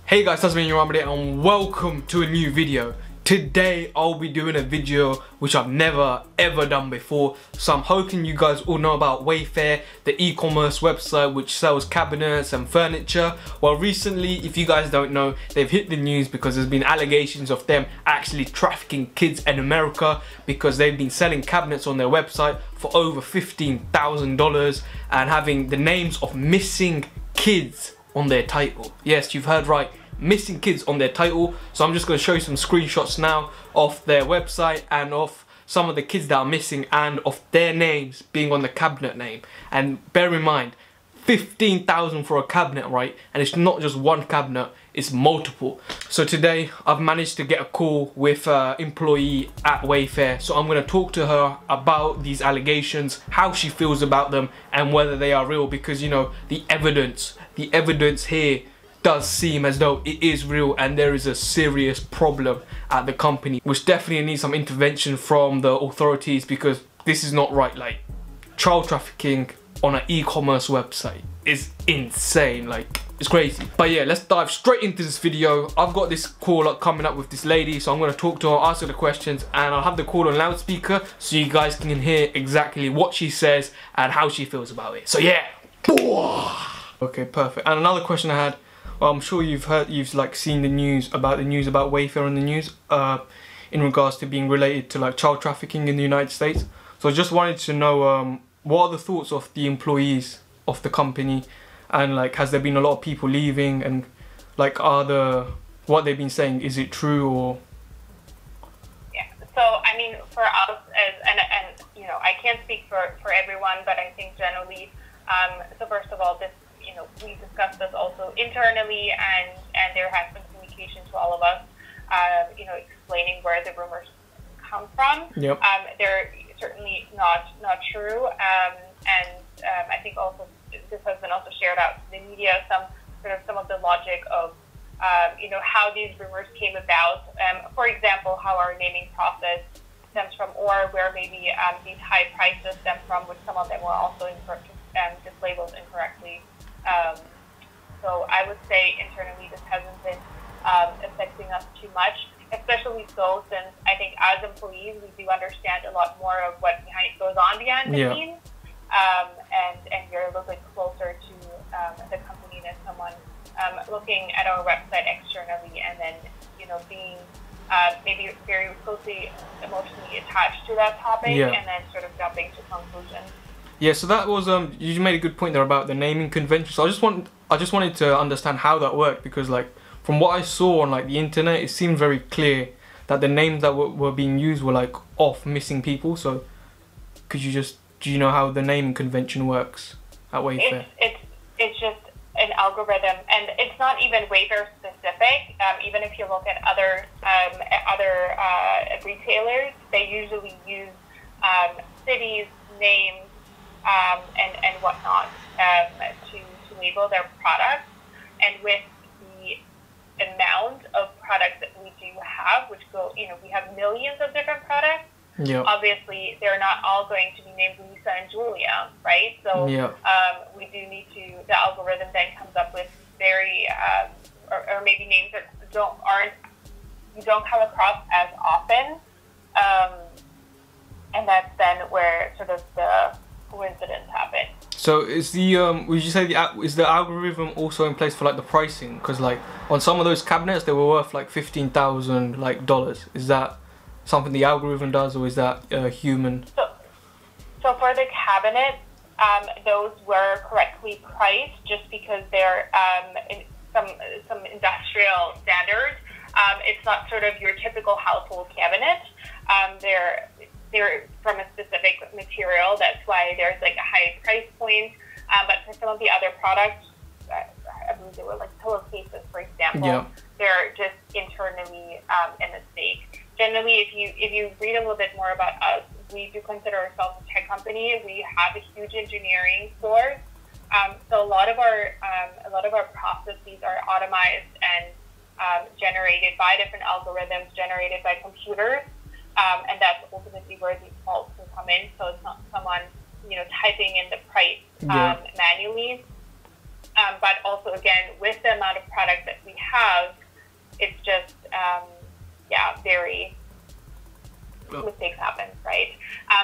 Hey guys, that's me, your Ramadi, and welcome to a new video. Today I'll be doing a video which I've never ever done before. So I'm hoping you guys all know about Wayfair, the e-commerce website which sells cabinets and furniture. Well, recently, if you guys don't know, they've hit the news because there's been allegations of them actually trafficking kids in America, because they've been selling cabinets on their website for over $15,000 and having the names of missing kids on their title. Yes, you've heard right, missing kids on their title. So I'm just going to show you some screenshots now of their website and of some of the kids that are missing and of their names being on the cabinet name. And bear in mind, 15,000 for a cabinet, right? And it's not just one cabinet, it's multiple. So today I've managed to get a call with an employee at Wayfair. So I'm going to talk to her about these allegations, how she feels about them, and whether they are real, because you know, the evidence here does seem as though it is real and there is a serious problem at the company, which definitely needs some intervention from the authorities, because this is not right. Like, child trafficking on an e-commerce website is insane, like it's crazy. But yeah, let's dive straight into this video. I've got this call coming up with this lady, so I'm going to talk to her, ask her the questions, and I'll have the call on loudspeaker so you guys can hear exactly what she says and how she feels about it. So yeah. Okay, perfect. And another question I had, well, I'm sure you've like seen the news about Wayfair on the news in regards to being related to like child trafficking in the United States. So I just wanted to know what are the thoughts of the employees of the company, and like, has there been a lot of people leaving, and like, what they've been saying, is it true? Or yeah, so I mean, for us and you know, I can't speak for everyone, but I think generally, so first of all, this, you know, we discussed this also internally, and there has been communication to all of us, you know, explaining where the rumors come from. Yep. They're certainly not true, and I think also this has been also shared out to the media, some of the logic of you know, how these rumors came about. For example, how our naming process stems from, or where maybe these high prices stem from, which some of them were also just labeled incorrectly. So I would say internally this hasn't been affecting us too much, especially so since I think as employees we do understand a lot more of what goes on behind the scenes, and you're a little bit closer to the company than someone looking at our website externally and then, you know, being maybe very closely emotionally attached to that topic, and then sort of jumping to conclusions. yeah, so that was you made a good point there about the naming convention. So I just wanted to understand how that worked, because like, from what I saw on like the internet, it seemed very clear that the names that were being used were like of missing people. So do you know how the naming convention works at Wayfair? It's just an algorithm, and it's not even Wayfair specific. Even if you look at other retailers, they usually use cities, names, and whatnot to label their products. And with the amount of products that we do have, which go, you know, we have millions of different products. Yeah. Obviously, they're not all going to be named Lisa and Julia, right? So we do need to. The algorithm then comes up with very, or maybe names that you don't come across as often, and that's then where sort of the coincidence happens. So is the would you say is the algorithm also in place for like the pricing? Because like on some of those cabinets they were worth like $15,000 like dollars. Is that something the algorithm does, or is that human? So for the cabinets, those were correctly priced just because they're in some industrial standards. It's not sort of your typical household cabinet. They're from a specific material. That's why there's like a high price point. But for some of the other products, I believe they were like pillowcases, for example. They're just internally a mistake. Generally, if you read a little bit more about us, we do consider ourselves a tech company. We have a huge engineering force. So a lot of our processes are automized and generated by different algorithms, generated by computers. And that's ultimately where these faults can come in. So it's not someone, you know, typing in the price manually. But also, again, with the amount of product that we have, it's just, very mistakes happen, right?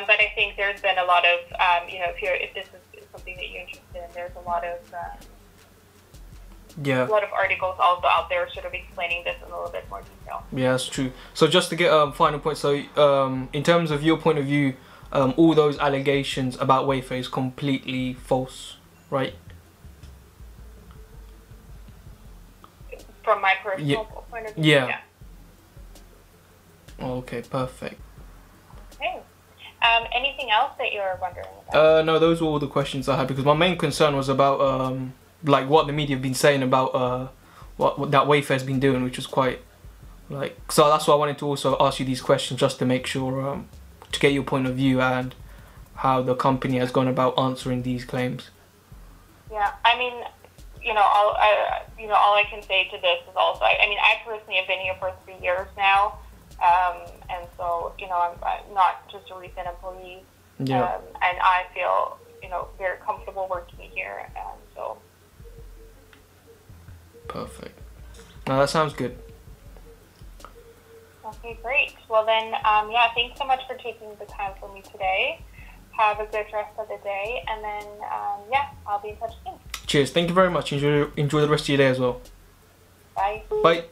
But I think there's been a lot of, if this is something that you're interested in, there's a lot of articles also out there sort of explaining this in a little bit more detail. Yeah, that's true. So just to get a final point, so in terms of your point of view, all those allegations about Wayfair is completely false, right? From my personal point of view, yeah. Okay, perfect. Okay. Anything else that you're wondering about? No, those were all the questions I had, because my main concern was about like what the media have been saying about what that Wayfair's been doing, which was quite so that's why I wanted to also ask you these questions, just to make sure to get your point of view and how the company has gone about answering these claims. Yeah, I mean, all I can say to this is also, I personally have been here for 3 years now, and so I'm not just a recent employee, and I feel very comfortable working here, and so. Perfect. No, that sounds good. Okay, great. Well then, thanks so much for taking the time for me today. Have a good rest of the day, and then, I'll be in touch soon. Cheers. Thank you very much. Enjoy the rest of your day as well. Bye. Bye.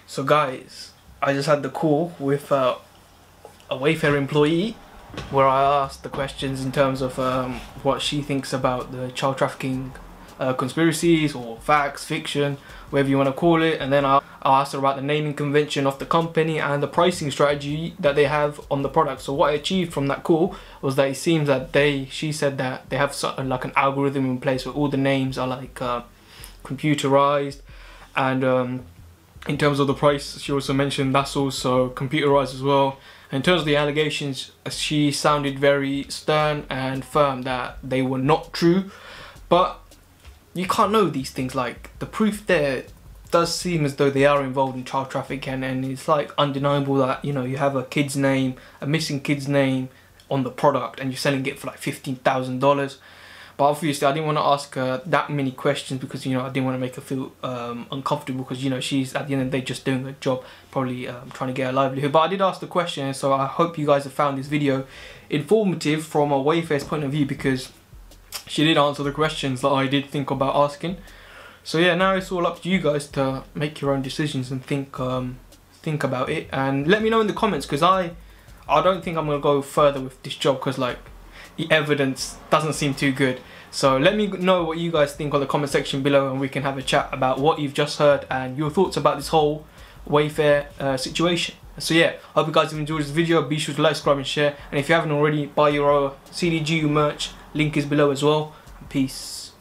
So guys, I just had the call with a Wayfair employee where I asked the questions in terms of what she thinks about the child trafficking conspiracies or facts, fiction, whatever you want to call it, and then I asked her about the naming convention of the company and the pricing strategy that they have on the product. So what I achieved from that call was that it seems that she said that they have like an algorithm in place where all the names are like computerized, and in terms of the price, she also mentioned that's also computerized as well. In terms of the allegations, she sounded very stern and firm that they were not true, but you can't know these things. Like, the proof there does seem as though they are involved in child trafficking, and it's like undeniable that you have a missing kid's name on the product, and you're selling it for like $15,000. But obviously I didn't want to ask her that many questions because I didn't want to make her feel uncomfortable, because she's at the end of the day just doing her job, probably trying to get a livelihood. But I did ask the question, so I hope you guys have found this video informative from a Wayfair's point of view, because she did answer the questions that I did think about asking. So yeah, now it's all up to you guys to make your own decisions and think about it, and let me know in the comments, because I don't think I'm gonna go further with this job, because like the evidence doesn't seem too good. So let me know what you guys think on the comment section below, and we can have a chat about what you've just heard and your thoughts about this whole Wayfair situation. So yeah, hope you guys have enjoyed this video. Be sure to like, subscribe and share, and if you haven't already, buy your CDGU merch, link is below as well. Peace.